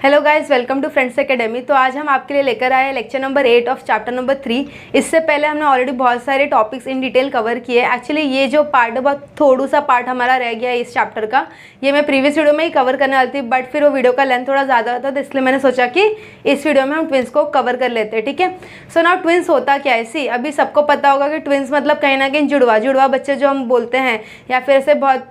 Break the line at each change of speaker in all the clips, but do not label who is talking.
Hello guys, welcome to Friends Academy. तो आज हम आपके लिए लेकर आए हैं lecture number 8 of chapter number 3। इससे पहले हमने ऑलरेडी बहुत सारे टॉपिक्स इन डिटेल कवर किए। एक्चुअली ये जो पार्ट है बहुत थोड़ा सा पार्ट हमारा रह गया है इस चैप्टर का। ये मैं प्रीवियस वीडियो में ही कवर करने वाली थी, बट फिर वो वीडियो का लेंथ थोड़ा ज़्यादा होता, तो इसलिए मैंने सोचा कि इस वीडियो में हम ट्विंस को कवर कर लेते हैं। ठीक है, सो नाउ ट्विंस होता क्या है? सी अभी सबको पता होगा कि ट्विंस मतलब कहीं ना कहीं जुड़वा बच्चे जो हम बोलते हैं, या फिर ऐसे बहुत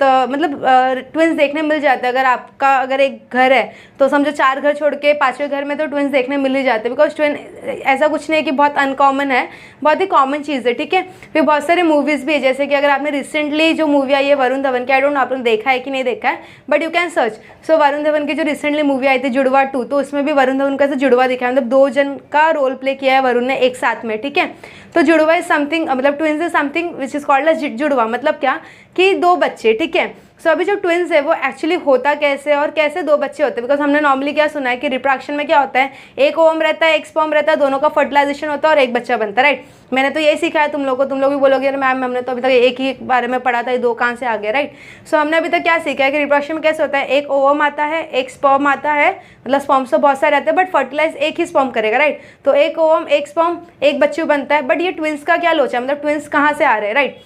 ट्विंस देखने मिल जाते हैं। अगर एक घर है तो समझो 4 घर छोड़ के 5वें घर में तो ट्विंस देखने मिल ही जाते हैं, बिकॉज ट्विन ऐसा कुछ नहीं है कि बहुत अनकॉमन है, बहुत ही कॉमन चीज़ है। ठीक है, फिर बहुत सारे मूवीज़ भी है, जैसे कि अगर आपने रिसेंटली जो मूवी आई है वरुण धवन की, आई डोंट नो आपने देखा है कि नहीं देखा है, बट यू कैन सर्च। सो वरुण धवन की जो रिसेंटली मूवी आई थी जुड़वा 2, तो उसमें भी वरुण धवन का से जुड़वा दिखा है, मतलब 2 जन का रोल प्ले किया है वरुण ने एक साथ में। ठीक है, तो जुड़वा इज समथिंग, मतलब twins is something which is called as जुड़वा, मतलब क्या कि 2 बच्चे। ठीक है, सो अभी जो ट्विंस है वो एक्चुअली होता कैसे और कैसे 2 बच्चे होते हैं? बिकॉज हमने नॉर्मली क्या सुना है कि रिप्रोडक्शन में क्या होता है, एक ओवम रहता है, एक स्पर्म रहता है, दोनों का फर्टिलाइजेशन होता है और एक बच्चा बनता है। राइट, मैंने तो यही सीखा है तुम लोग को। तुम लोग भी बोलोगे मैम हमने तो अभी तक एक ही बारे में पढ़ा था, ये 2 कहाँ से आ गए? राइट, सो हमने अभी तक क्या सीखा है कि रिप्रोडक्शन में कैसे होता है, एक ओवम आता है, एक स्पर्म आता है, मतलब स्पर्म्स तो बहुत सारे रहते हैं बट फर्टिलाइज एक ही स्पर्म करेगा। राइट, तो एक ओवम एक स्पर्म एक बच्चे बनता है। बट ये ट्विंस का क्या लोचा है, मतलब ट्विंस कहाँ से आ रहे हैं? राइट,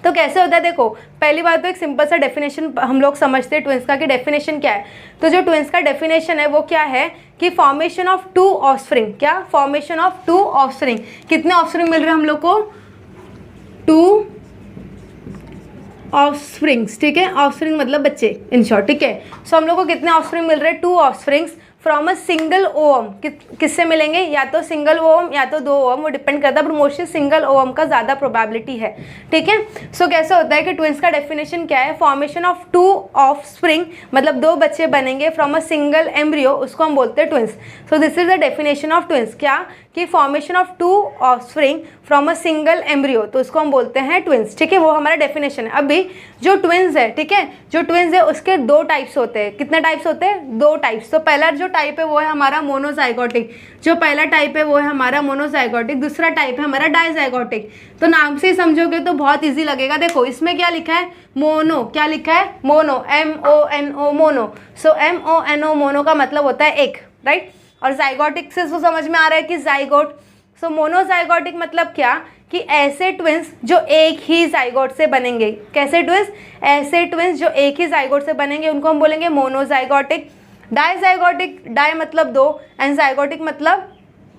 तो कैसे होता है? देखो, पहली बात तो एक सिंपल सा डेफिनेशन हम लोग समझते हैं ट्विंस का कि डेफिनेशन क्या है। तो जो ट्विंस का डेफिनेशन है वो क्या है कि फॉर्मेशन ऑफ 2 ऑफस्प्रिंग। क्या? Formation of 2 offspring. कितने ऑफस्प्रिंग मिल रहे हैं हम लोग को? 2 ऑफस्प्रिंग्स। ठीक है, ऑफस्प्रिंग मतलब बच्चे इन शॉर्ट। ठीक है, सो हम लोग को कितने ऑफस्प्रिंग मिल रहे हैं? 2 offsprings from a single ovum. किससे मिलेंगे? या तो सिंगल ओवम या तो 2 ओवम, वो डिपेंड करता है, बट मोस्टली सिंगल ओवम का ज़्यादा प्रोबेबिलिटी है। ठीक है, सो कैसे होता है कि ट्विंस का डेफिनेशन क्या है? फॉर्मेशन ऑफ 2 ऑफस्प्रिंग, मतलब 2 बच्चे बनेंगे फ्रॉम अ सिंगल एम्ब्रियो, उसको हम बोलते हैं twins. So this is the definition of twins. क्या? कि formation of 2 offspring from a single embryo, तो उसको हम बोलते हैं ट्विंस। ठीक है, वो हमारा डेफिनेशन है। अभी जो ट्विंस है, ठीक है, जो ट्विंस है उसके 2 टाइप्स होते हैं। कितने टाइप्स होते हैं? 2 टाइप्स। तो पहला जो टाइप है वो है हमारा मोनोजाइगोटिक। जो पहला टाइप है वो है हमारा मोनोजाइगोटिक, दूसरा टाइप है हमारा डाइजाइगोटिक। तो नाम से ही समझोगे तो बहुत इजी लगेगा। देखो इसमें क्या लिखा है? मोनो। क्या लिखा है? Mono, MONO, mono. So MONO, mono का मतलब होता है एक। राइट, और जाइगोटिक से तो समझ में आ रहा है कि जाइगोट। सो मोनोजाइगोटिक मतलब क्या कि ऐसे ट्विंस जो एक ही जाइगोट से बनेंगे। कैसे ट्विंस? ऐसे ट्विंस जो एक ही जाइगोट से बनेंगे, उनको हम बोलेंगे मोनोजाइगोटिक। डाइजाइगोटिक, डाई मतलब 2 एंड जाइगोटिक मतलब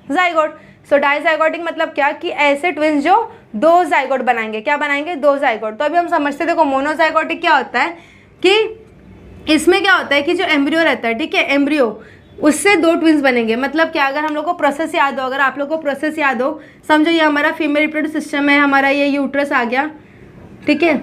जाइगोट। सो डाइजाइगोटिक मतलब क्या कि ऐसे ट्विंस जो 2 जाइगोट बनाएंगे। क्या बनाएंगे? 2 जाइगोट। तो अभी हम समझते, देखो मोनोजाइगोटिक क्या होता है कि इसमें क्या होता है कि जो एम्ब्रियो रहता है, ठीक है, एम्ब्रियो, उससे 2 ट्विंस बनेंगे। मतलब क्या? अगर हम लोग को प्रोसेस याद हो, अगर आप लोग को प्रोसेस याद हो, समझो ये हमारा फीमेल रिप्रोडक्टिव सिस्टम है, हमारा ये यूट्रस आ गया। ठीक है,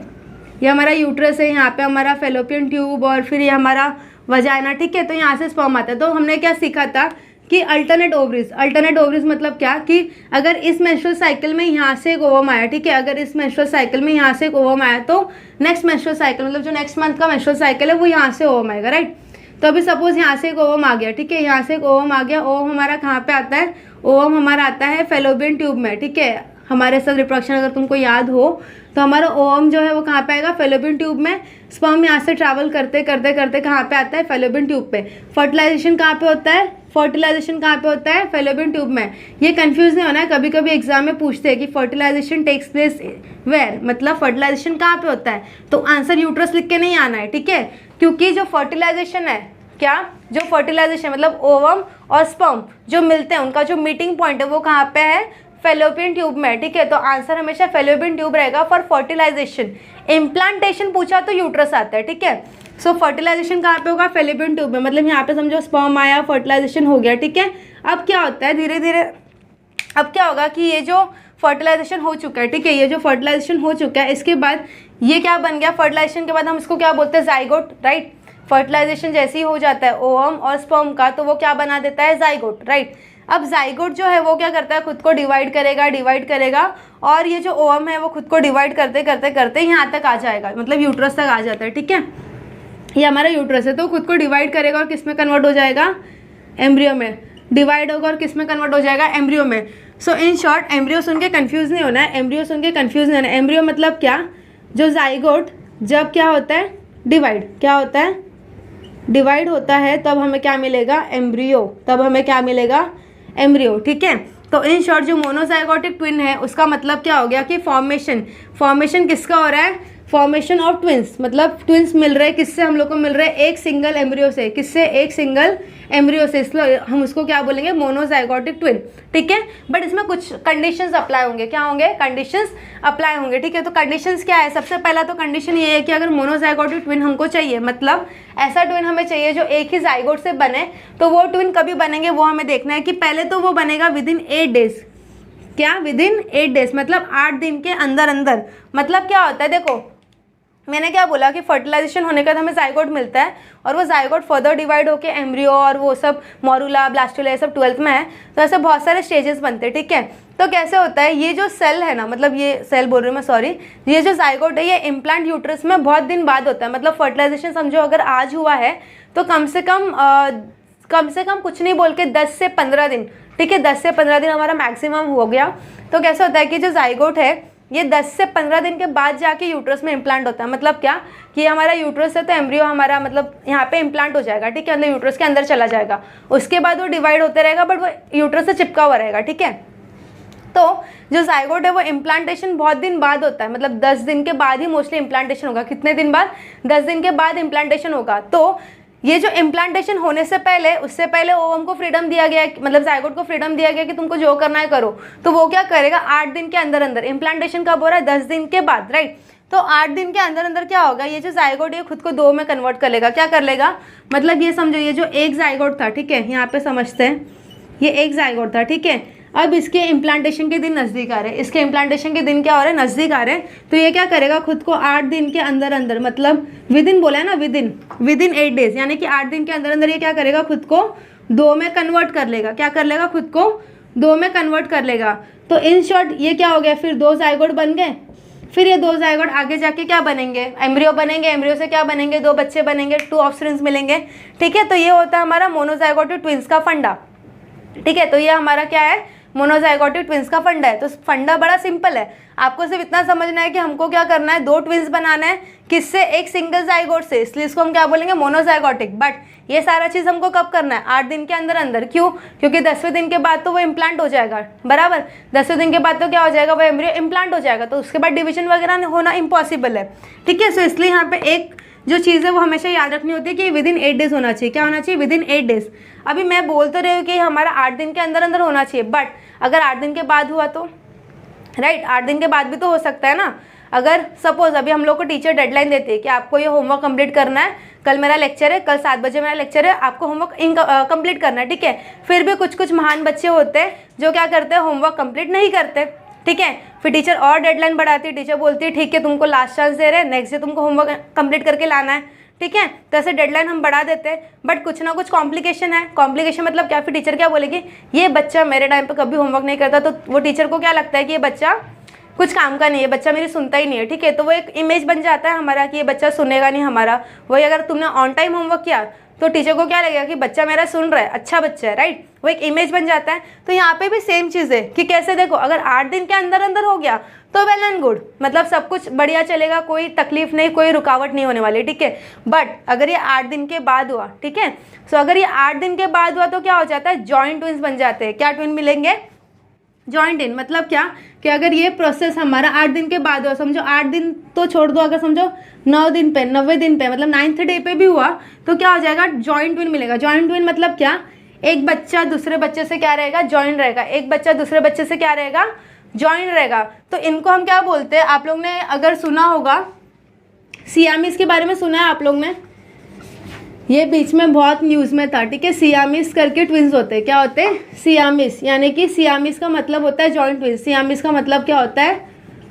ये हमारा यूट्रस है, यहाँ पे हमारा फेलोपियन ट्यूब और फिर ये हमारा वजाइना। ठीक है, तो यहाँ से स्पर्म आता है। तो हमने क्या सीखा था कि अल्टरनेट ओवरीज। अल्टरनेट ओवरीज मतलब क्या कि अगर इस मेंस्ट्रुअल साइकिल में यहाँ से एक ओवम आया, ठीक है, अगर इस मेंस्ट्रुअल साइकिल में यहाँ से एक ओवम आया तो नेक्स्ट मेंस्ट्रुअल साइकिल, मतलब जो नेक्स्ट मंथ का मेंस्ट्रुअल साइकिल है वो यहाँ से ओवम आएगा। राइट, तो अभी सपोज यहाँ से एक ओवम आ गया। ठीक है, यहाँ से एक ओवम आ गया। ओवम हमारा कहाँ पे आता है? ओवम हमारा आता है फेलोपियन ट्यूब में। ठीक है, हमारे साथ रिप्रोडक्शन अगर तुमको याद हो तो हमारा ओवम जो है वो कहाँ पे आएगा? फेलोपियन ट्यूब में। स्पर्म यहाँ से ट्रैवल करते करते करते कहाँ पे आता है? फेलोपियन ट्यूब पे। फर्टिलाइजेशन कहाँ पे होता है? फर्टिलाइजेशन कहाँ पे होता है? फेलोपियन ट्यूब में। ये कंफ्यूज नहीं होना है, कभी कभी एग्जाम में पूछते हैं कि फर्टिलाइजेशन टेक्स प्लेस वेयर, मतलब फर्टिलाइजेशन कहाँ पे होता है, तो आंसर यूट्रस लिख के नहीं आना है। ठीक है, क्योंकि जो फर्टिलाइजेशन है, क्या? जो फर्टिलाइजेशन मतलब ओवम और स्पर्म जो मिलते हैं, उनका जो मीटिंग पॉइंट है वो कहाँ पे है? फेलोपियन ट्यूब में। ठीक है, तो आंसर हमेशा फेलोपियन ट्यूब रहेगा फॉर फर्टिलाइजेशन। इम्प्लांटेशन पूछा तो यूट्रस आता है। ठीक है, सो फर्टिलाइजेशन कहाँ पे होगा? फेलोपियन ट्यूब में। मतलब यहाँ पे समझो स्पर्म आया, फर्टिलाइजेशन हो गया। ठीक है, अब क्या होता है धीरे धीरे, अब क्या होगा कि ये जो फर्टिलाइजेशन हो चुका है, ठीक है, ये जो फर्टिलाइजेशन हो चुका है, इसके बाद ये क्या बन गया? फर्टिलाइजेशन के बाद हम इसको क्या बोलते हैं? जाइगोट। राइट, फर्टिलाइजेशन जैसे ही हो जाता है ओवम और स्पर्म का, तो वो क्या बना देता है? जाइगोट। राइट, अब जाइगोट जो है वो क्या करता है? खुद को डिवाइड करेगा और ये जो ओवम है वो खुद को डिवाइड करते करते करते यहाँ तक आ जाएगा, मतलब यूट्रस तक आ जाता है। ठीक है, ये हमारा यूट्रस है, तो खुद को डिवाइड करेगा और किस में कन्वर्ट हो जाएगा? एम्ब्रियो में। डिवाइड होगा और किस में कन्वर्ट हो जाएगा? एम्ब्रियो में। सो इन शॉर्ट, एम्ब्रियो सुन के कन्फ्यूज नहीं होना है, एम्ब्रियो सुन के कन्फ्यूज नहीं होना है। एम्ब्रियो मतलब क्या? जो जाइगोट जब क्या होता है? डिवाइड। क्या होता है? डिवाइड होता है तब हमें क्या मिलेगा, एम्ब्रियो, तब हमें क्या मिलेगा, एम्ब्रियो, ठीक है। तो इन शॉर्ट जो मोनोजाइगोटिक ट्विन है उसका मतलब क्या हो गया कि फॉर्मेशन किसका हो रहा है, फॉर्मेशन ऑफ ट्विंस, मतलब ट्विंस मिल रहे हैं किससे, हम लोग को मिल रहे हैं एक सिंगल एम्ब्रियो से, किससे, एक सिंगल एम्ब्रियो से, इसलिए हम उसको क्या बोलेंगे, मोनोजाइगोटिक ट्विन, ठीक है। बट इसमें कुछ कंडीशंस अप्लाई होंगे, क्या होंगे, कंडीशंस अप्लाई होंगे, ठीक है। तो कंडीशंस क्या है, सबसे पहला तो कंडीशन ये है कि अगर मोनोजाइगोटिक ट्विन हमको चाहिए, मतलब ऐसा ट्विन हमें चाहिए जो एक ही जाइगोट से बने, तो वो ट्विन कभी बनेंगे वो हमें देखना है कि पहले तो वो बनेगा विदिन 8 डेज, क्या, विदिन 8 डेज, मतलब 8 दिन के अंदर अंदर। मतलब क्या होता है, देखो मैंने क्या बोला कि फर्टिलाइजेशन होने के बाद हमें जाइगोट मिलता है और वो जाइगोट फर्दर डिवाइड होके एम्ब्रियो और वो सब मोरुला, ब्लास्टुला, ये सब 12th में है, तो ऐसे बहुत सारे स्टेजेस बनते हैं, ठीक है। तो कैसे होता है, ये जो सेल है ना, मतलब ये सेल बोल रही हूँ मैं, सॉरी, ये जो जाइगोट है ये इम्प्लांट यूट्रस में बहुत दिन बाद होता है, मतलब फर्टिलाइजेशन समझो अगर आज हुआ है तो कम से कम कुछ नहीं बोल के 10 से 15 दिन, ठीक है, 10 से 15 दिन हमारा मैक्सिमम हो गया। तो कैसे होता है कि जो जाइगोट है ये 10 से 15 दिन के बाद जाके यूट्रस में इम्प्लांट होता है। मतलब क्या कि हमारा यूट्रस है तो एम्ब्रियो हमारा मतलब यहाँ पे इम्प्लांट हो जाएगा, ठीक है, मतलब यूट्रस के अंदर चला जाएगा, उसके बाद वो डिवाइड होते रहेगा, बट वो यूट्रस से चिपका हुआ रहेगा, ठीक है। तो जो जाइगोट है वो इम्प्लांटेशन बहुत दिन बाद होता है, मतलब 10 दिन के बाद ही मोस्टली इम्प्लांटेशन होगा। कितने दिन बाद, 10 दिन के बाद इम्प्लांटेशन होगा। तो ये जो इम्प्लांटेशन होने से पहले, उससे पहले ओवम को फ्रीडम दिया गया, मतलब जाइगोट को फ्रीडम दिया गया कि तुमको जो करना है करो, तो वो क्या करेगा, 8 दिन के अंदर अंदर, इम्प्लांटेशन कब हो रहा है, 10 दिन के बाद, राइट। तो 8 दिन के अंदर अंदर क्या होगा, ये जो जाइगोट है खुद को 2 में कन्वर्ट कर लेगा। क्या कर लेगा, मतलब ये समझो ये जो एक जाइगोट था, ठीक है, यहाँ पे समझते हैं, ये एक जाइगोट था, ठीक है, अब इसके इम्प्लांटेशन के दिन नज़दीक आ रहे हैं, इसके इम्प्लांटेशन के दिन क्या हो रहे हैं, नज़दीक आ रहे हैं, तो ये क्या करेगा, खुद को 8 दिन के अंदर अंदर, मतलब विदिन बोला है ना, विदिन 8 डेज, यानी कि 8 दिन के अंदर अंदर ये क्या करेगा, खुद को 2 में कन्वर्ट कर लेगा। क्या कर लेगा, खुद को 2 में कन्वर्ट कर लेगा। तो इन शॉर्ट ये क्या हो गया, फिर 2 जाइगोट बन गए, फिर ये 2 जाइगोट आगे जाके क्या बनेंगे, एम्ब्रियो बनेंगे, एम्ब्रियो से क्या बनेंगे, 2 बच्चे बनेंगे, 2 ऑफस्प्रिंग्स मिलेंगे, ठीक है। तो ये होता है हमारा मोनोजाइगोटिक ट्विंस का फंडा, ठीक है। तो ये हमारा क्या है, मोनोजाइगोटिक ट्विंस का फंडा है। तो फंडा बड़ा सिंपल है, आपको सिर्फ इतना समझना है कि हमको क्या करना है, 2 ट्विंस बनाना है, किससे, एक सिंगल जाइगोट से, इसलिए इसको हम क्या बोलेंगे, मोनोजाइगोटिक। बट ये सारा चीज़ हमको कब करना है, 8 दिन के अंदर अंदर। क्यों, क्योंकि 10वें दिन के बाद तो वो इम्प्लांट हो जाएगा, बराबर, 10वें दिन के बाद तो क्या हो जाएगा, वो एम्ब्रियो इम्प्लांट हो जाएगा, तो उसके बाद डिवीजन वगैरह होना इम्पॉसिबल है, ठीक है। सो इसलिए यहाँ पे एक जो चीज़ है वो हमेशा याद रखनी होती है कि विदिन 8 डेज होना चाहिए। क्या होना चाहिए, विदिन 8 डेज। अभी मैं बोल तो रही हूँ कि हमारा 8 दिन के अंदर अंदर होना चाहिए, बट अगर 8 दिन के बाद हुआ तो, राइट, 8 दिन के बाद भी तो हो सकता है ना। अगर सपोज अभी हम लोग को टीचर डेडलाइन देती है कि आपको ये होमवर्क कंप्लीट करना है, कल मेरा लेक्चर है, कल 7 बजे मेरा लेक्चर है, आपको होमवर्क कंप्लीट करना है, ठीक है। फिर भी कुछ कुछ महान बच्चे होते हैं जो क्या करते हैं, होमवर्क कंप्लीट नहीं करते, ठीक है। फिर टीचर और डेडलाइन बढ़ाती है, टीचर बोलती है ठीक है तुमको लास्ट चांस दे रहे हैं, नेक्स्ट डे तुमको होमवर्क कंप्लीट करके लाना है, ठीक है। तो ऐसे डेडलाइन हम बढ़ा देते हैं, बट कुछ ना कुछ कॉम्प्लिकेशन है। कॉम्प्लिकेशन मतलब क्या, फिर टीचर क्या बोलेगी, ये बच्चा मेरे टाइम पे कभी होमवर्क नहीं करता, तो वो टीचर को क्या लगता है कि ये बच्चा कुछ काम का नहीं है, बच्चा मेरी सुनता ही नहीं है, ठीक है। तो वो एक इमेज बन जाता है हमारा कि ये बच्चा सुनेगा नहीं हमारा। वही अगर तुमने ऑन टाइम होमवर्क किया तो टीचर को क्या लगेगा कि बच्चा मेरा सुन रहा है, अच्छा बच्चा है, राइट, वो एक इमेज बन जाता है। तो यहाँ पे भी सेम चीज़ है कि कैसे, देखो अगर 8 दिन के अंदर अंदर हो गया तो वेल एंड गुड, मतलब सब कुछ बढ़िया चलेगा, कोई तकलीफ नहीं, कोई रुकावट नहीं होने वाली, ठीक है। बट अगर ये 8 दिन के बाद हुआ, ठीक है, सो अगर ये 8 दिन के बाद हुआ तो क्या हो जाता है, जॉइंट ट्विंस बन जाते हैं। क्या ट्विन मिलेंगे, जॉइंट ट्विन। मतलब क्या कि अगर ये प्रोसेस हमारा 8 दिन के बाद हुआ, समझो 8 दिन तो छोड़ दो, अगर समझो 9 दिन पे, 90 दिन पे, मतलब 9th डे पे भी हुआ तो क्या हो जाएगा, जॉइंट ट्विन मिलेगा। जॉइंट ट्विन मतलब क्या, एक बच्चा दूसरे बच्चे से क्या रहेगा, जॉइंट रहेगा, एक बच्चा दूसरे बच्चे से क्या रहेगा, जॉइंट रहेगा। तो इनको हम क्या बोलते हैं, आप लोग ने अगर सुना होगा, सियामीस के बारे में सुना है आप लोग ने, ये बीच में बहुत न्यूज़ में था, ठीक है। सियामीस करके ट्विंस होते हैं, क्या होते हैं, सियामीस, यानी कि सियामीस का मतलब होता है जॉइंट ट्विन। सियामीस का मतलब क्या होता है,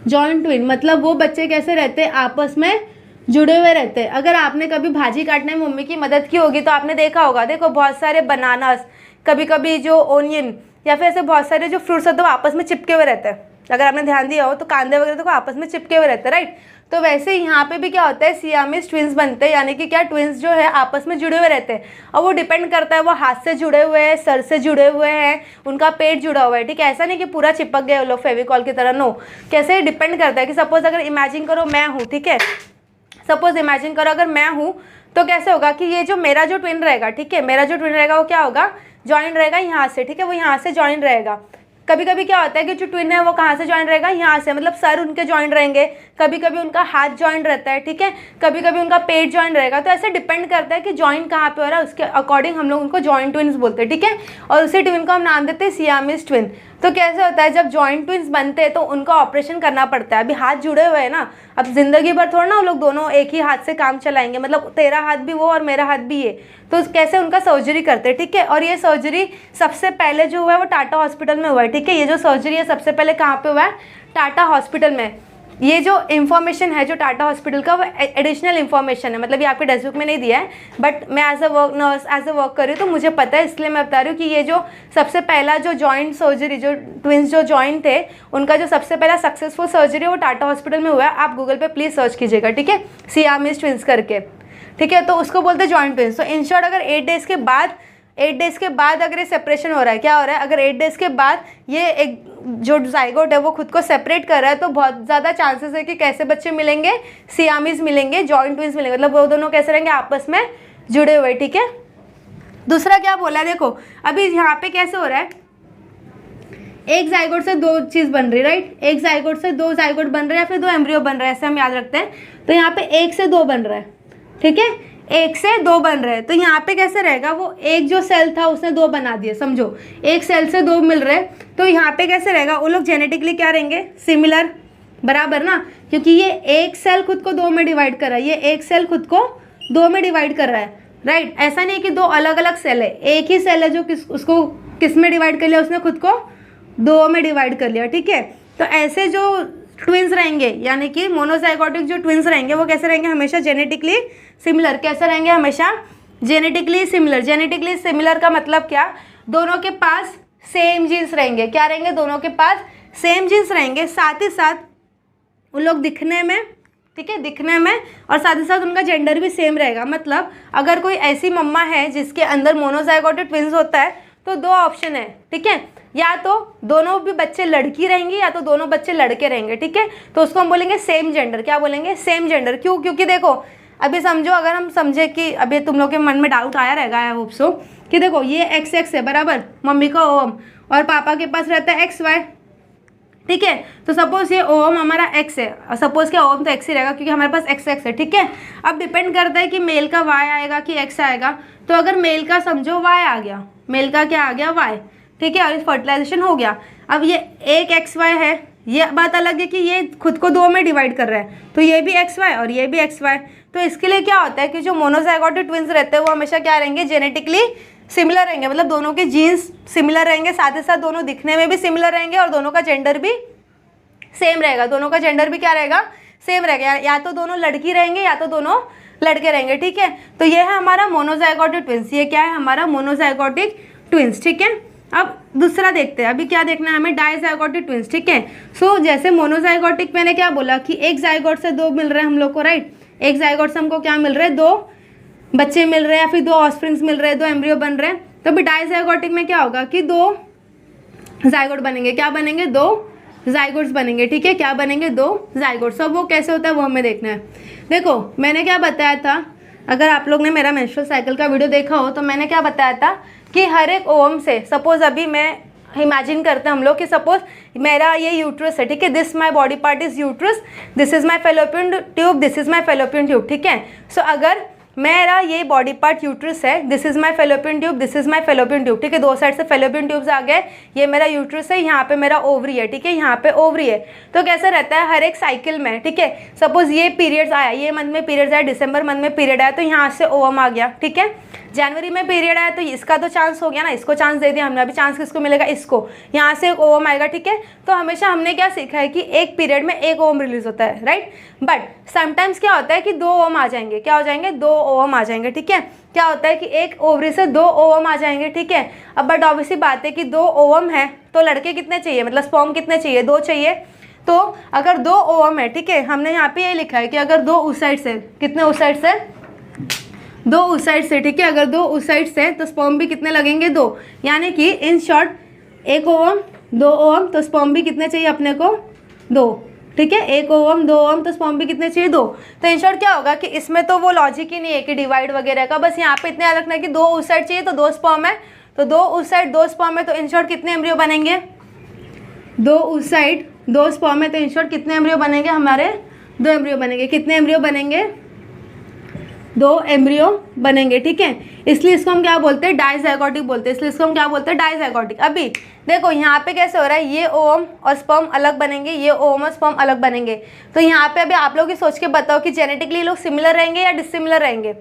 जॉइंट ट्विन। मतलब वो बच्चे कैसे रहते हैं, आपस में जुड़े हुए रहते हैं। अगर आपने कभी भाजी काटने में मम्मी की मदद की होगी तो आपने देखा होगा, देखो बहुत सारे बनानास, कभी कभी जो ओनियन या फिर ऐसे बहुत सारे जो फ्रूट्स होते हैं वो आपस में चिपके हुए रहते हैं। अगर आपने ध्यान दिया हो तो कांदे वगैरह तो आपस में चिपके हुए रहते हैं, राइट। तो वैसे यहाँ पे भी क्या होता है, सियामीस ट्विंस बनते हैं, यानी कि क्या, ट्विंस जो है आपस में जुड़े हुए रहते हैं। और वो डिपेंड करता है वो हाथ से जुड़े हुए हैं, सर से जुड़े हुए हैं, उनका पेट जुड़ा हुआ है, ठीक है। ऐसा नहीं कि पूरा चिपक गए वो लोग फेविकॉल की तरह, नो। कैसे डिपेंड करता है कि सपोज अगर इमेजिन करो मैं हूँ, ठीक है, सपोज इमेजिन करो अगर मैं हूँ तो कैसे होगा कि ये जो मेरा जो ट्विन रहेगा, ठीक है, मेरा जो ट्विन रहेगा वो क्या होगा, जॉइन रहेगा यहाँ से, ठीक है, वो यहाँ से जॉइन रहेगा। कभी कभी क्या होता है कि जो ट्विन है वो कहाँ से जॉइन रहेगा, यहाँ से, मतलब सर उनके जॉइन रहेंगे, कभी कभी उनका हाथ जॉइन रहता है, ठीक है, कभी कभी उनका पेट जॉइन रहेगा। तो ऐसे डिपेंड करता है कि जॉइन कहाँ पे हो रहा है, उसके अकॉर्डिंग हम लोग उनको जॉइंट ट्विन्स बोलते हैं, ठीक है। और उसी ट्विन को हम नाम देते हैं सियामीज ट्विन। तो कैसे होता है, जब जॉइंट ट्विन्स बनते हैं तो उनका ऑपरेशन करना पड़ता है। अभी हाथ जुड़े हुए हैं ना, अब जिंदगी भर थोड़ा ना वो लोग दोनों एक ही हाथ से काम चलाएंगे, मतलब तेरा हाथ भी वो और मेरा हाथ भी ये, तो कैसे उनका सर्जरी करते हैं, ठीक है। और ये सर्जरी सबसे पहले जो हुआ है वो टाटा हॉस्पिटल में हुआ है, ठीक है। ये जो सर्जरी है सबसे पहले कहाँ पे हुआ है, टाटा हॉस्पिटल में। ये जो इन्फॉर्मेशन है जो टाटा हॉस्पिटल का, वो एडिशनल इन्फॉर्मेशन है, मतलब ये आपके टेक्स्ट बुक में नहीं दिया है, बट मैं as a work nurse as a work कर रही हूँ तो मुझे पता है, इसलिए मैं बता रही हूँ कि ये जो सबसे पहला जो जॉइंट सर्जरी, जो ट्विन्स जो जॉइंट थे उनका जो सबसे पहला सक्सेसफुल सर्जरी वो टाटा हॉस्पिटल में हुआ है। आप गूगल पे प्लीज़ सर्च कीजिएगा, ठीक है, सियामीज ट्विन्स करके, ठीक है। तो उसको बोलते हैं जॉइंट ट्विन्स। तो इन शॉर्ट अगर 8 डेज़ के बाद अगर ये सेपरेशन हो रहा है, क्या हो रहा है, अगर 8 डेज़ के बाद ये एक जो जाइगोट है वो खुद को सेपरेट कर रहा है, तो बहुत ज़्यादा चांसेस है कि कैसे बच्चे मिलेंगे, सियामीज मिलेंगे, जॉइंट ट्विन्स मिलेंगे, मतलब वो दोनों कैसे रहेंगे, आपस में जुड़े हुए, ठीक है। दूसरा क्या बोला है, देखो अभी यहाँ पे कैसे हो रहा है, एक जाइगोट से दो चीज़ बन रही है, राइट, एक जाइगोट से दो जाइगोट बन रहे हैं, फिर दो एम्ब्रियो बन रहे हैं, ऐसे हम याद रखते हैं। तो यहाँ पे 1 से 2 बन रहा है, ठीक है, 1 से 2 बन रहे हैं। तो यहाँ पे कैसे रहेगा, वो एक जो सेल था उसने 2 बना दिए, समझो, एक सेल से 2 मिल रहे हैं। तो यहाँ पे कैसे रहेगा, वो लोग जेनेटिकली क्या रहेंगे, सिमिलर, बराबर ना, क्योंकि ये एक सेल खुद को 2 में डिवाइड कर रहा है, ये एक सेल खुद को 2 में डिवाइड कर रहा है, राइट। ऐसा नहीं कि 2 अलग अलग सेल है, एक ही सेल है जो उसको किस में डिवाइड कर लिया, उसने खुद को 2 में डिवाइड कर लिया, ठीक है। तो ऐसे जो ट्विन्स रहेंगे, यानी कि मोनोजाइगोटिक जो ट्विन्स रहेंगे वो कैसे रहेंगे, हमेशा जेनेटिकली सिमिलर। कैसे रहेंगे, हमेशा जेनेटिकली सिमिलर। जेनेटिकली सिमिलर का मतलब क्या, दोनों के पास सेम जीन्स रहेंगे, क्या रहेंगे, दोनों के पास सेम जीन्स रहेंगे, साथ ही साथ उन लोग दिखने में, ठीक है, दिखने में, और साथ ही साथ उनका जेंडर भी सेम रहेगा। मतलब अगर कोई ऐसी मम्मा है जिसके अंदर मोनोजाइगोटिक ट्विन्स होता है तो 2 ऑप्शन है, ठीक है, या तो दोनों भी बच्चे लड़की रहेंगे या तो दोनों बच्चे लड़के रहेंगे, ठीक है। तो उसको हम बोलेंगे सेम जेंडर। क्या बोलेंगे, सेम जेंडर। क्यों, क्योंकि देखो अभी समझो, अगर हम समझे कि अभी तुम लोग के मन में डाउट आया रहेगा, आई होप सो, कि देखो ये XX है, बराबर, मम्मी का ओम, और पापा के पास रहता है XY, ठीक है। तो सपोज ये ओम हमारा X है, और सपोज क्या ओम तो X ही रहेगा क्योंकि हमारे पास XX है, ठीक है। अब डिपेंड करता है कि मेल का Y आएगा कि X आएगा। तो अगर मेल का समझो Y आ गया, मेल का क्या आ गया, Y, ठीक है, और फर्टिलाइजेशन हो गया। अब ये एक XY है, ये बात अलग है कि ये खुद को 2 में डिवाइड कर रहा है, तो ये भी XY और ये भी XY। तो इसके लिए क्या होता है कि जो मोनोजाइगोटिक ट्विन्स रहते हैं वो हमेशा क्या रहेंगे, जेनेटिकली सिमिलर रहेंगे, मतलब दोनों के जीन्स सिमिलर रहेंगे, साथ ही साथ दोनों दिखने में भी सिमिलर रहेंगे और दोनों का जेंडर भी सेम रहेगा। दोनों का जेंडर भी क्या रहेगा, सेम रहेगा, या तो दोनों लड़की रहेंगे या तो दोनों लड़के रहेंगे, ठीक है। तो ये है हमारा मोनोजाइगोटिक ट्विन्स, ये क्या है, हमारा मोनोजाइगोटिक ट्विन्स, ठीक है। अब दूसरा देखते हैं, अभी क्या देखना है हमें, डाइजाइगोटिक ट्विन्स, ठीक है। सो जैसे मोनोजाइगोटिक मैंने क्या बोला कि एक जाइगोट से 2 मिल रहे हैं हम लोग को, राइट, एक जाइगोट से हमको क्या मिल रहा है, 2 बच्चे मिल रहे हैं, या फिर 2 ऑफस्प्रिंग्स मिल रहे हैं, 2 एम्ब्रियो बन रहे हैं। तो अभी डाइजाइगोटिक में क्या होगा कि 2 जाइगोट बनेंगे, क्या बनेंगे, 2 जाइगोट्स बनेंगे, ठीक है, क्या बनेंगे, 2 जाइगोट्स। अब वो कैसे होता है वो हमें देखना है। देखो मैंने क्या बताया था, अगर आप लोग ने मेरा मेंस्ट्रुअल साइकिल का वीडियो देखा हो तो मैंने क्या बताया था कि हर एक ओवम से, सपोज अभी मैं इमेजिन करते हैं हम लोग कि सपोज मेरा ये यूट्रस है, ठीक है, this my body part is uterus, this is my fallopian tube, this is my fallopian tube, ठीक है। सो अगर मेरा ये बॉडी पार्ट यूट्रस है, this is my fallopian tube, this is my fallopian tube, ठीक है, 2 साइड से फेलोपियन ट्यूब्स आ गए, ये मेरा यूट्रस है, यहाँ पे मेरा ओवरी है, ठीक है, यहाँ पे ओवरी है। तो कैसा रहता है हर एक साइकिल में, ठीक है, सपोज ये पीरियड्स आया, ये मंथ में पीरियड्स आया, दिसंबर मंथ में पीरियड आया, तो यहाँ से ओवम आ गया, ठीक है। जनवरी में पीरियड आया तो इसका तो चांस हो गया ना, इसको चांस दे दिया हमने, अभी चांस किसको मिलेगा, इसको, यहाँ से एक ओवम आएगा, ठीक है। तो हमेशा हमने क्या सीखा है कि एक पीरियड में एक ओवम रिलीज होता है, राइट, बट समटाइम्स क्या होता है कि 2 ओवम आ जाएंगे, क्या हो जाएंगे, 2 ओवम आ जाएंगे, ठीक है। क्या होता है कि एक ओवरी से 2 ओवम आ जाएंगे, ठीक है। अब बट ऑब्वियसली बात है कि 2 ओवम है तो लड़के कितने चाहिए, मतलब स्पर्म कितने चाहिए, 2 चाहिए। तो अगर 2 ओवम है, ठीक है, हमने यहाँ पे ये लिखा है कि अगर 2 उस साइड से, कितने उस साइड से, 2 उस साइड से, ठीक है, अगर 2 उस साइड से तो स्पर्म भी कितने लगेंगे, 2, यानी कि इन शॉर्ट 1 ओवम 2 ओवम, तो स्पर्म भी कितने चाहिए अपने को, 2, ठीक है, 1 ओवम 2 ओवम, तो स्पर्म भी कितने चाहिए 2। तो इन शॉर्ट क्या होगा कि इसमें तो वो लॉजिक ही नहीं है कि डिवाइड वगैरह का, बस यहाँ पे इतना याद रखना है कि 2 उस साइड चाहिए तो 2 स्पर्म है, तो 2 उस साइड 2 स्पर्म है, तो इन शॉर्ट कितने एम्ब्रियो बनेंगे, 2 उस साइड 2 स्पर्म है, तो इन शॉर्ट कितने एम्ब्रियो बनेंगे हमारे, 2 एम्ब्रियो बनेंगे। कितने एम्ब्रियो बनेंगे, 2 एम्ब्रियो बनेंगे, ठीक है। इसलिए इसको हम क्या बोलते हैं, डाइज़ाइगोटिक बोलते हैं, इसलिए इसको हम क्या बोलते हैं, डाइज़ाइगोटिक। अभी देखो यहाँ पे कैसे हो रहा है, ये ओवम और स्पर्म अलग बनेंगे, ये ओवम और स्पर्म अलग बनेंगे। तो यहाँ पे अभी आप लोग सोच के बताओ कि जेनेटिकली लोग सिमिलर रहेंगे या डिसिमिलर रहेंगे,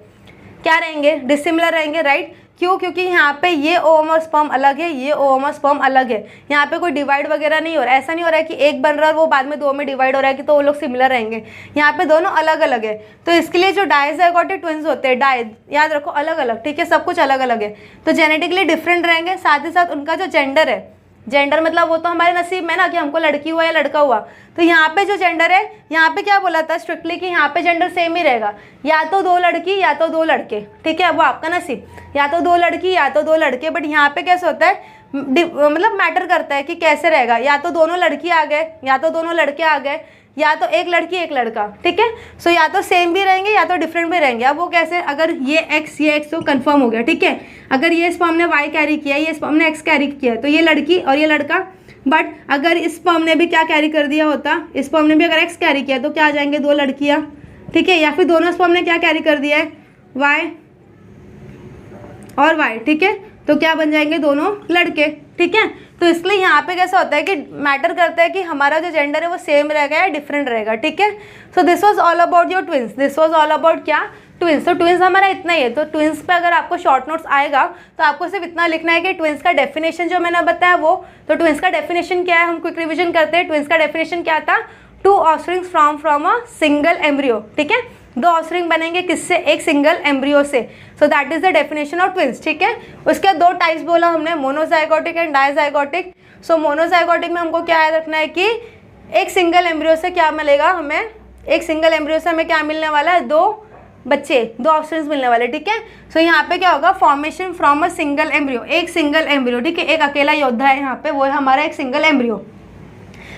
क्या रहेंगे, डिसिमिलर रहेंगे, राइट। क्यों, क्योंकि यहाँ पे ये ओवम और स्पर्म अलग है, ये ओवम और स्पर्म अलग है, यहाँ पे कोई डिवाइड वगैरह नहीं हो रहा है। ऐसा नहीं हो रहा है कि एक बन रहा है और वो बाद में 2 में डिवाइड हो रहा है कि तो वो लोग सिमिलर रहेंगे, यहाँ पे दोनों अलग अलग है। तो इसके लिए जो डाइज़ाइगोटिक ट्विंस होते हैं, डाई याद रखो अलग अलग, ठीक है, सब कुछ अलग अलग है, तो जेनेटिकली डिफरेंट रहेंगे। साथ ही साथ उनका जो जेंडर है, जेंडर मतलब वो तो हमारे नसीब में ना कि हमको लड़की हुआ या लड़का हुआ, तो यहाँ पे जो जेंडर है, यहाँ पे क्या बोला था स्ट्रिक्टली कि यहाँ पे जेंडर सेम ही रहेगा, या तो 2 लड़की या तो 2 लड़के, ठीक है, वो आपका नसीब, या तो 2 लड़की या तो 2 लड़के। बट यहाँ पे कैसे होता है, मतलब मैटर करता है कि कैसे रहेगा, या तो दोनों लड़की आ गए या तो दोनों लड़के आ गए, या तो एक लड़की एक लड़का, ठीक है। सो या तो सेम भी रहेंगे या तो डिफरेंट भी रहेंगे। अब वो कैसे, अगर ये एक्स तो कंफर्म हो गया, ठीक है। अगर ये स्पर्म ने वाई कैरी किया, ये स्पर्म ने एक्स कैरी किया, तो ये लड़की और ये लड़का। बट अगर इस स्पर्म ने भी क्या कैरी कर दिया होता, इस स्पर्म ने भी अगर एक्स कैरी किया तो क्या आ जाएंगे 2 लड़कियाँ, ठीक है। या फिर दोनों स्पर्म ने क्या कैरी कर दिया है, वाई और वाई, ठीक है, तो क्या बन जाएंगे दोनों लड़के, ठीक है। तो इसलिए यहाँ पे कैसा होता है कि मैटर करता है कि हमारा जो जेंडर है वो सेम रहेगा या डिफरेंट रहेगा, ठीक है। So this was all about your twins, this was all about क्या, ट्विंस। तो ट्विंस हमारा इतना ही है। तो ट्विंस पे अगर आपको शॉर्ट नोट्स आएगा तो आपको सिर्फ इतना लिखना है कि ट्विंस का डेफिनेशन जो मैंने बताया वो, तो ट्विंस का डेफिनेशन क्या है, हम क्विक रिविजन करते हैं। ट्विंस का डेफिनेशन क्या था, 2 offsprings from a single embryo, ठीक है, 2 ऑफस्प्रिंग बनेंगे किससे, एक सिंगल एम्ब्रियो से। So that is the definition of twins, ठीक है। उसके 2 टाइप्स बोला हमने, monozygotic and dizygotic. So monozygotic में हमको क्या याद रखना है कि एक सिंगल एम्ब्रियो से क्या मिलेगा हमें, एक सिंगल एम्ब्रियो से हमें क्या मिलने वाला है, 2 बच्चे, 2 ऑप्शंस मिलने वाले, ठीक है। सो यहाँ पे क्या होगा, formation from a single embryo, एक सिंगल एम्ब्रियो, ठीक है, एक अकेला योद्धा है यहाँ पे, वो है हमारा एक सिंगल एम्ब्रियो।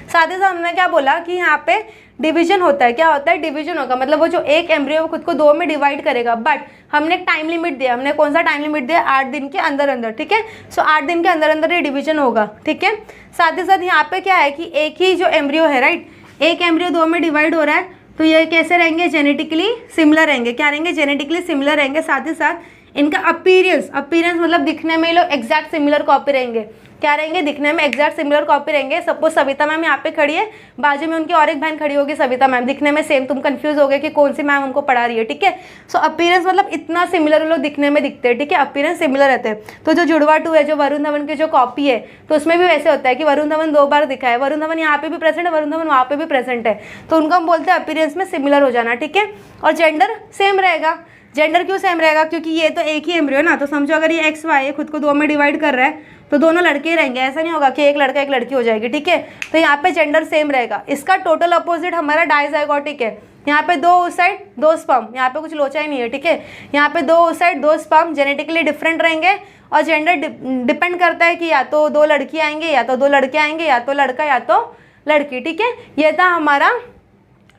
साथ ही साथ हमने क्या बोला कि यहाँ पे डिवीजन होता है, क्या होता है, डिवीजन होगा, मतलब वो जो एक एम्ब्रियो वो खुद को 2 में डिवाइड करेगा। बट हमने एक टाइम लिमिट दिया, हमने कौन सा टाइम लिमिट दिया, 8 दिन के अंदर अंदर, ठीक है। सो 8 दिन के अंदर अंदर ये डिवीजन होगा, ठीक है। साथ ही साथ यहाँ पे क्या है कि एक ही जो एम्ब्रियो है, राइट, एक एम्ब्रियो 2 में डिवाइड हो रहा है, तो ये कैसे रहेंगे, जेनेटिकली सिमिलर रहेंगे, क्या रहेंगे, जेनेटिकली सिमिलर रहेंगे। साथ ही साथ इनका अपीयरेंस मतलब दिखने में ये लोग एग्जैक्ट सिमिलर कॉपी रहेंगे, क्या रहेंगे, दिखने में एग्जैक्ट सिमिलर कॉपी रहेंगे। सपोज सविता मैम यहाँ पे खड़ी है, बाजू में उनकी और एक बहन खड़ी होगी सविता मैम, दिखने में सेम, तुम कंफ्यूज हो गए कि कौन सी मैम उनको पढ़ा रही है, ठीक है। सो अपीयरेंस मतलब इतना सिमिलर लोग दिखने में दिखते हैं, ठीक है, अपीयरेंस सिमिलर रहते हैं। तो जो जुड़वा 2 है, जो वरुण धवन की जो कॉपी है, तो उसमें भी वैसे होता है कि वरुण धवन 2 बार दिखा है, वरुण धवन यहाँ पे भी प्रेजेंट है, वरुण धवन वहाँ पे भी प्रेजेंट है, तो उनको हम बोलते हैं अपीयरेंस में सिमिलर हो जाना, ठीक है। और जेंडर सेम रहेगा, जेंडर क्यों सेम रहेगा, क्योंकि ये तो एक ही एम्ब्रियो ना, तो समझो अगर ये एक्स वाई खुद को 2 में डिवाइड कर रहा है तो दोनों लड़के ही रहेंगे, ऐसा नहीं होगा कि एक लड़का एक लड़की हो जाएगी, ठीक है। तो यहाँ पे जेंडर सेम रहेगा। इसका टोटल अपोजिट हमारा डाइजाइगोटिक है, यहाँ पे 2 उस साइड 2 स्पर्म, यहाँ पे कुछ लोचा ही नहीं है, ठीक है। यहाँ पे 2 उस साइड 2 स्पर्म जेनेटिकली डिफरेंट रहेंगे, और जेंडर डिपेंड करता है कि या तो 2 लड़की आएंगे या तो 2 लड़के आएंगे, या तो लड़का या तो लड़की, ठीक है। ये था हमारा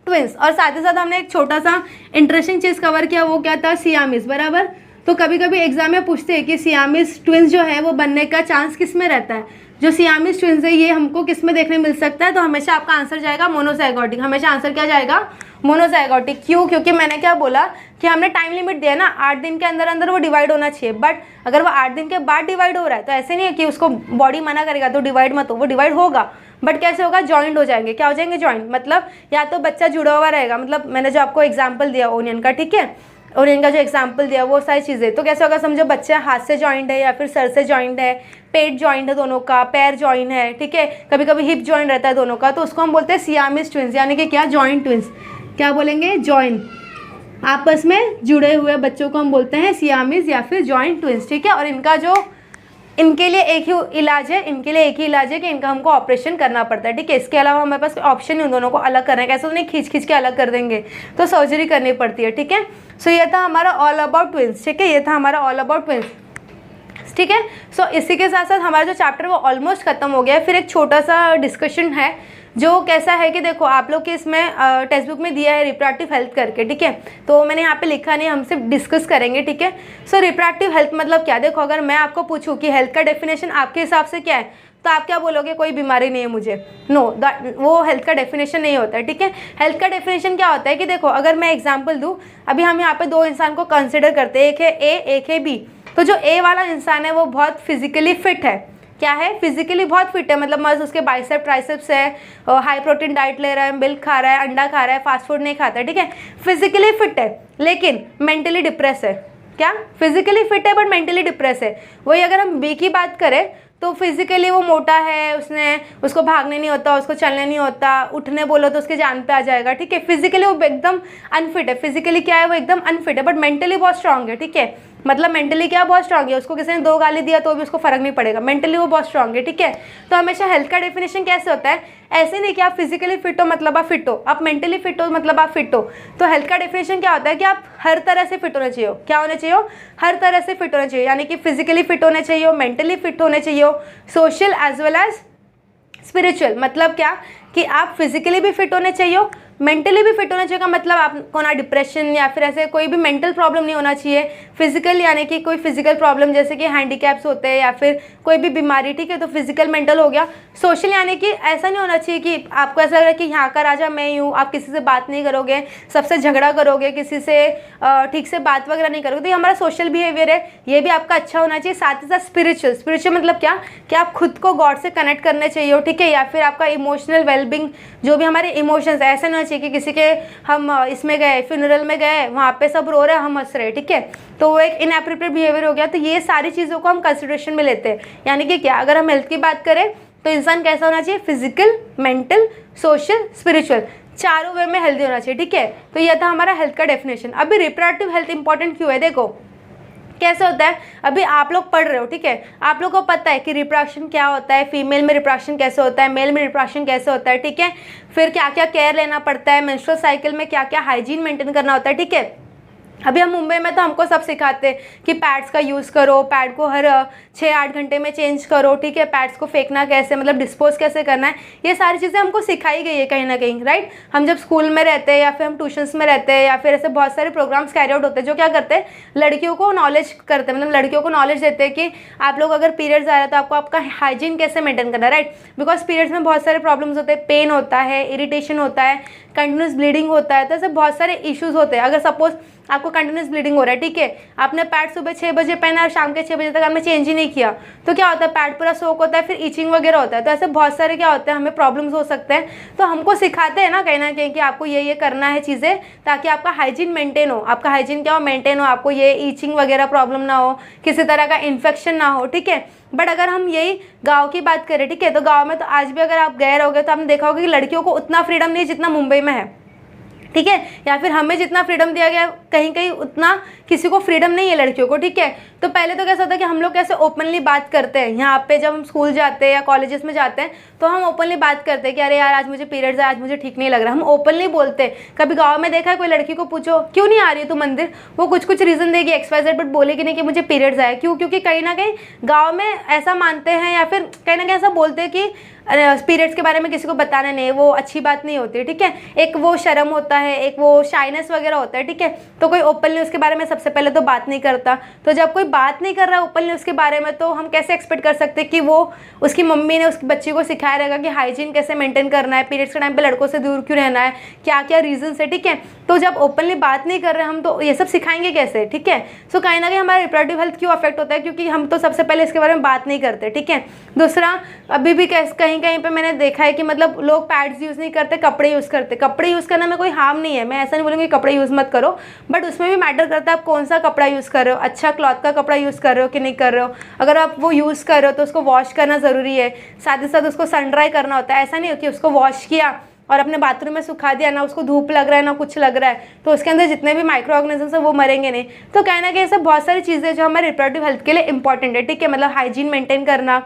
ट्विंस। और साथ ही साथ हमने एक छोटा सा इंटरेस्टिंग चीज़ कवर किया, वो क्या था, सियामिस, बराबर। तो कभी कभी एग्जाम में पूछते हैं कि सियामिस ट्विंस जो है वो बनने का चांस किस में रहता है, जो सियामिस ट्विंस है ये हमको किस में देखने मिल सकता है, तो हमेशा आपका आंसर जाएगा मोनोजाइगोटिक, हमेशा आंसर क्या जाएगा, मोनोजाइगोटिक। क्यों, क्योंकि मैंने क्या बोला कि हमने टाइम लिमिट दिया ना, 8 दिन के अंदर अंदर वो डिवाइड होना चाहिए। बट अगर वो 8 दिन के बाद डिवाइड हो रहा है तो ऐसे नहीं है कि उसको बॉडी मना करेगा तो डिवाइड मत हो, वो डिवाइड होगा, बट कैसे होगा, जॉइंट हो जाएंगे। क्या हो जाएंगे, जॉइंट, मतलब या तो बच्चा जुड़ा हुआ रहेगा, मतलब मैंने जो आपको एग्जाम्पल दिया ओनियन का, ठीक है, ओनियन का जो एग्जाम्पल दिया वो सारी चीज़ें, तो कैसे होगा, समझो बच्चा हाथ से जॉइंट है या फिर सर से जॉइंट है, पेट जॉइंट है दोनों का, पैर जॉइंट है, ठीक है, कभी कभी हिप जॉइंट रहता है दोनों का, तो उसको हम बोलते हैं सियामिस ट्विंस, यानी कि क्या, जॉइंट ट्विंस। क्या बोलेंगे, जॉइंट, आपस में जुड़े हुए बच्चों को हम बोलते हैं सियामिस या फिर जॉइंट ट्विंस, ठीक है। और इनका जो, इनके लिए एक ही इलाज है, इनके लिए एक ही इलाज है कि इनका हमको ऑपरेशन करना पड़ता है, ठीक है। इसके अलावा हमारे पास ऑप्शन नहीं उन दोनों को अलग करने का, ऐसा तो नहीं खींच के अलग कर देंगे, तो सर्जरी करनी पड़ती है, ठीक है। सो ये था हमारा ऑल अबाउट ट्विंस, ठीक है, ये था हमारा ऑल अबाउट ट्विंस, ठीक है। सो इसी के साथ साथ हमारा जो चैप्टर वो ऑलमोस्ट खत्म हो गया है। फिर एक छोटा सा डिस्कशन है जो कैसा है कि देखो आप लोग के इसमें टेक्स्ट बुक में दिया है रिप्रोडक्टिव हेल्थ करके, ठीक है, तो मैंने यहाँ पे लिखा नहीं, हम सिर्फ डिस्कस करेंगे, ठीक है। सो रिप्रोडक्टिव हेल्थ मतलब क्या, देखो अगर मैं आपको पूछूं कि हेल्थ का डेफिनेशन आपके हिसाब से क्या है, तो आप क्या बोलोगे, कोई बीमारी नहीं है मुझे, नो, वो हेल्थ का डेफिनेशन नहीं होता है, ठीक है। हेल्थ का डेफिनेशन क्या होता है कि देखो अगर मैं एग्जांपल दूं, अभी हम यहाँ पे दो इंसान को कंसिडर करते हैं, एक है ए, एक है बी। तो जो ए वाला इंसान है वो बहुत फिजिकली फिट है, क्या है, फिजिकली बहुत फिट है, मतलब मस्त उसके बाइसेप ट्राइसेप्स है, हाई प्रोटीन डाइट ले रहा है, मिल्क खा रहा है, अंडा खा रहा है, फास्ट फूड नहीं खाता है, ठीक है, फिजिकली फिट है, लेकिन मेंटली डिप्रेस है। क्या, फिजिकली फिट है बट मेंटली डिप्रेस है। वही अगर हम बी की बात करें तो फिजिकली वो मोटा है, उसको भागने नहीं होता, उसको चलने नहीं होता, उठने बोलो तो उसके जान पे आ जाएगा, ठीक है, फिजिकली वो एकदम अनफिट है। फिजिकली क्या है, वो एकदम अनफिट है, बट मेंटली बहुत स्ट्रांग है, ठीक है, मतलब मेंटली क्या बहुत स्ट्रांग है, उसको किसी ने 2 गाली दिया तो भी उसको फर्क नहीं पड़ेगा, मेंटली वो बहुत स्ट्रांग है, ठीक है। तो हमेशा हेल्थ का डेफिनेशन कैसे होता है, ऐसे नहीं कि आप फिजिकली फिट हो मतलब आप फिट हो, आप मेंटली फिट हो मतलब आप फिट हो। तो हेल्थ का डेफिनेशन क्या होता है कि आप हर तरह से फिट होने चाहिए, क्या होने चाहिए, हर तरह से फिट होने चाहिए, यानी कि फिजिकली फिट होने चाहिए, मेंटली फिट होने चाहिए, social as well as spiritual. मतलब क्या कि आप फिजिकली भी फिट होने चाहिए, मेंटली भी फिट होना चाहिए, मतलब आपको ना डिप्रेशन या फिर ऐसे कोई भी मेंटल प्रॉब्लम नहीं होना चाहिए। फिजिकल यानी कि कोई फिजिकल प्रॉब्लम जैसे कि हैंडीकैप्स होते हैं या फिर कोई भी बीमारी, ठीक है, तो फिजिकल मेंटल हो गया। सोशल यानी कि ऐसा नहीं होना चाहिए कि आपको ऐसा लग रहा है कि यहाँ का राजा मैं ही हूँ, आप किसी से बात नहीं करोगे, सबसे झगड़ा करोगे, किसी से ठीक से बात वगैरह नहीं करोगे, तो ये हमारा सोशल बिहेवियर है, ये भी आपका अच्छा होना चाहिए। साथ ही साथ स्पिरिचुअल, स्पिरिचुअल मतलब क्या कि आप खुद को गॉड से कनेक्ट करने चाहिए, ठीक है, या फिर आपका इमोशनल वेलबींग, जो भी हमारे इमोशंस है, ऐसा नहीं होना चाहिए कि किसी के हम इसमें गए, फ्यूनरल में गए, वहाँ पे सब रो रहे हैं, हम हंस रहे, ठीक है, तो वो एक इनएप्रोप्रिएट बिहेवियर हो गया। तो ये सारी चीज़ों को हम कंसिडरेशन में लेते हैं, यानी कि क्या, अगर हम हेल्थ की बात करें तो इंसान कैसा होना चाहिए, फिजिकल, मेंटल, सोशल, स्पिरिचुअल, चारों वे में हेल्दी होना चाहिए, ठीक है। तो यह था हमारा हेल्थ का डेफिनेशन। अभी रिप्रोडक्टिव हेल्थ इंपॉर्टेंट क्यों है, देखो कैसे होता है, अभी आप लोग पढ़ रहे हो, ठीक है, आप लोग को पता है कि रिप्रोडक्शन क्या होता है, फीमेल में रिप्रोडक्शन कैसे होता है, मेल में रिप्रोडक्शन कैसे होता है, ठीक है, फिर क्या क्या केयर लेना पड़ता है, मेंस्ट्रुअल साइकिल में क्या क्या हाइजीन मेंटेन करना होता है, ठीक है। अभी हम मुंबई में तो हमको सब सिखाते हैं कि पैड्स का यूज़ करो, पैड को हर 6-8 घंटे में चेंज करो, ठीक है, पैड्स को फेंकना कैसे, मतलब डिस्पोज कैसे करना है, ये सारी चीज़ें हमको सिखाई गई है कहीं ना कहीं, राइट। हम जब स्कूल में रहते हैं या फिर हम ट्यूशन्स में रहते हैं या फिर ऐसे बहुत सारे प्रोग्राम्स कैरी आउट होते हैं जो क्या करते हैं, लड़कियों को नॉलेज करते हैं, मतलब लड़कियों को नॉलेज देते हैं कि आप लोग अगर पीरियड्स आ रहा है तो आपको आपका हाइजीन कैसे मेंटेन करना है, राइट। बिकॉज पीरियड्स में बहुत सारे प्रॉब्लम्स होते हैं, पेन होता है, इरिटेशन होता है, कंटिन्यूस ब्लीडिंग होता है, तो ऐसे बहुत सारे इश्यूज होते हैं। अगर सपोज आपको कंटिन्यूस ब्लीडिंग हो रहा है, ठीक है, आपने पैड सुबह 6 बजे पहना और शाम के 6 बजे तक आपने चेंज ही नहीं किया, तो क्या होता है, पैड पूरा सोक होता है, फिर ईचिंग वगैरह होता है, तो ऐसे बहुत सारे क्या होते हैं, हमें प्रॉब्लम्स हो सकते हैं। तो हमको सिखाते हैं ना कहीं कि आपको ये करना है चीज़ें, ताकि आपका हाइजीन मेंटेन हो, आपका हाइजीन क्या हो, मेंटेन हो, आपको ये ईचिंग वगैरह प्रॉब्लम ना हो, किसी तरह का इन्फेक्शन ना हो, ठीक है। बट अगर हम यही गाँव की बात करें, ठीक है, तो गाँव में तो आज भी अगर आप गए रहोगे तो आपने देखा होगा कि लड़कियों को उतना फ्रीडम नहीं जितना मुंबई में है, ठीक है, या फिर हमें जितना फ्रीडम दिया गया कहीं कहीं उतना किसी को फ्रीडम नहीं है लड़कियों को, ठीक है। तो पहले तो कैसा होता है कि हम लोग कैसे ओपनली बात करते हैं, यहाँ पे जब हम स्कूल जाते हैं या कॉलेजेस में जाते हैं तो हम ओपनली बात करते हैं कि अरे यार आज मुझे पीरियड्स है, आज मुझे ठीक नहीं लग रहा, हम ओपनली बोलते हैं। कभी गाँव में देखा है कोई लड़की को पूछो क्यों नहीं आ रही है तू मंदिर, वो कुछ रीज़न देगी XYZ, बट बोलेगी नहीं कि मुझे पीरियड्स आए, क्यों, क्योंकि कहीं ना कहीं गाँव में ऐसा मानते हैं या फिर कहीं ना कहीं ऐसा बोलते हैं कि पीरियड्स के बारे में किसी को बताना नहीं, वो अच्छी बात नहीं होती, ठीक है, एक वो शर्म होता है, एक वो शाइनेस वगैरह होता है, ठीक है। तो कोई ओपनली उसके बारे में सबसे पहले तो बात नहीं करता, तो जब कोई बात नहीं कर रहा है ओपनली उसके बारे में, तो हम कैसे एक्सपेक्ट कर सकते हैं कि वो उसकी मम्मी ने उसकी बच्ची को सिखाया रहेगा कि हाइजीन कैसे मेंटेन करना है, पीरियड्स के टाइम पे लड़कों से दूर क्यों रहना है, क्या क्या रीजन है, ठीक है। तो जब ओपनली बात नहीं कर रहे हम तो ये सब सिखाएंगे कैसे, ठीक है। सो कहीं ना कहीं हमारा रिप्रोडक्टिव हेल्थ क्यों अफेक्ट होता है, क्योंकि हम तो सबसे पहले इसके बारे में बात नहीं करते, ठीक है। दूसरा, अभी भी कहीं कहीं पे मैंने देखा है कि मतलब लोग पैड्स यूज़ नहीं करते, कपड़े यूज़ करते। कपड़े यूज़ करने में कोई हार्म नहीं है, मैं ऐसा नहीं बोलूँगी कपड़े यूज़ मत करो, बट उसमें भी मैटर करता है आप कौन सा कपड़ा यूज़ कर रहे हो, अच्छा क्लॉथ का कपड़ा यूज़ कर रहे हो कि नहीं कर रहे हो। अगर आप वो यूज़ कर रहे हो तो उसको वॉश करना ज़रूरी है, साथ ही साथ उसको सन ड्राई करना होता है। ऐसा नहीं हो कि उसको वॉश किया और अपने बाथरूम में सुखा दिया, ना उसको धूप लग रहा है ना कुछ लग रहा है, तो उसके अंदर जितने भी माइक्रो ऑर्गेनिजम्स हैं वो मरेंगे नहीं। तो कहीं ना कहीं ऐसे बहुत सारी चीज़ें जो हमारे रिप्रोडक्टिव हेल्थ के लिए इंपॉर्टेंट है, ठीक है, मतलब हाइजीन मेंटेन करना,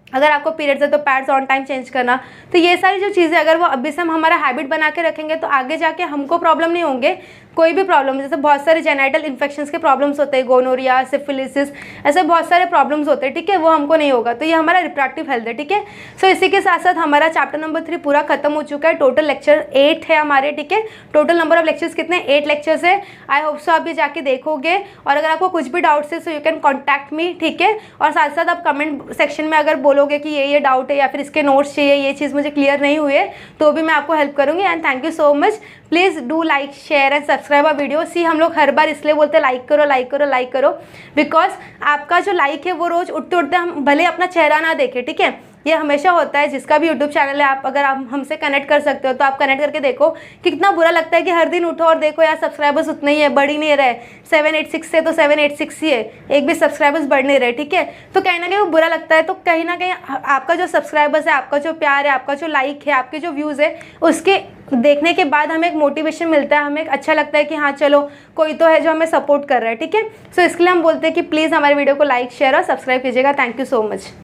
अगर आपको पीरियड्स है तो पैड्स ऑन टाइम चेंज करना। तो ये सारी जो चीज़ें अगर वो अभी से हम हमारा हैबिट बना के रखेंगे तो आगे जाके हमको प्रॉब्लम नहीं होंगे, कोई भी प्रॉब्लम, जैसे बहुत सारे जेनाइटल इन्फेक्शंस के प्रॉब्लम्स होते हैं, गोनोरिया, सिफिलिसिस, ऐसे बहुत सारे प्रॉब्लम्स होते हैं, ठीक है, वो हमको नहीं होगा। तो ये हमारा रिप्रोडक्टिव हेल्थ है, ठीक है। सो इसी के साथ साथ हमारा चैप्टर नंबर 3 पूरा खत्म हो चुका है। टोटल लेक्चर 8 है हमारे, ठीक है। टोटल नंबर ऑफ लेक्चर्स कितने, 8 लेक्चर्स है। आई होप सो आप ये जाके देखोगे, और अगर आपको कुछ भी डाउट्स है so you can contact me, ठीक है। और साथ साथ आप कमेंट सेक्शन में अगर बोलोगे कि ये डाउट है या फिर इसके नोट्स चाहिए, ये चीज़ मुझे क्लियर नहीं हुई है, तो भी मैं आपको हेल्प करूँगी। And thank you so much. Please do like, share and subscribe a video. सी हम लोग हर बार इसलिए बोलते हैं लाइक करो, लाइक करो, लाइक करो, बिकॉज आपका जो लाइक है वो रोज़ उठते उठते हम भले अपना चेहरा ना देखें, ठीक है, ये हमेशा होता है। जिसका भी यूट्यूब चैनल है, आप अगर आप हमसे कनेक्ट कर सकते हो तो आप कनेक्ट करके देखो, कितना बुरा लगता है कि हर दिन उठो और देखो यार सब्सक्राइबर्स उतने ही है, बढ़ ही नहीं रहे। 786 से तो 786 ही है, एक भी सब्सक्राइबर्स बढ़ नहीं रहे, ठीक है। तो कहीं ना कहीं वो बुरा लगता है। तो कहीं ना कहीं आपका जो सब्सक्राइबर्स है, आपका जो प्यार है, आपका जो लाइक है, आपके जो व्यूज़ है, उसके देखने के बाद हमें एक मोटिवेशन मिलता है, हमें एक अच्छा लगता है कि हाँ चलो कोई तो है जो हमें सपोर्ट कर रहा है, ठीक है। सो इसके लिए हम बोलते हैं कि प्लीज़ हमारे वीडियो को लाइक, शेयर और सब्सक्राइब कीजिएगा। Thank you so much.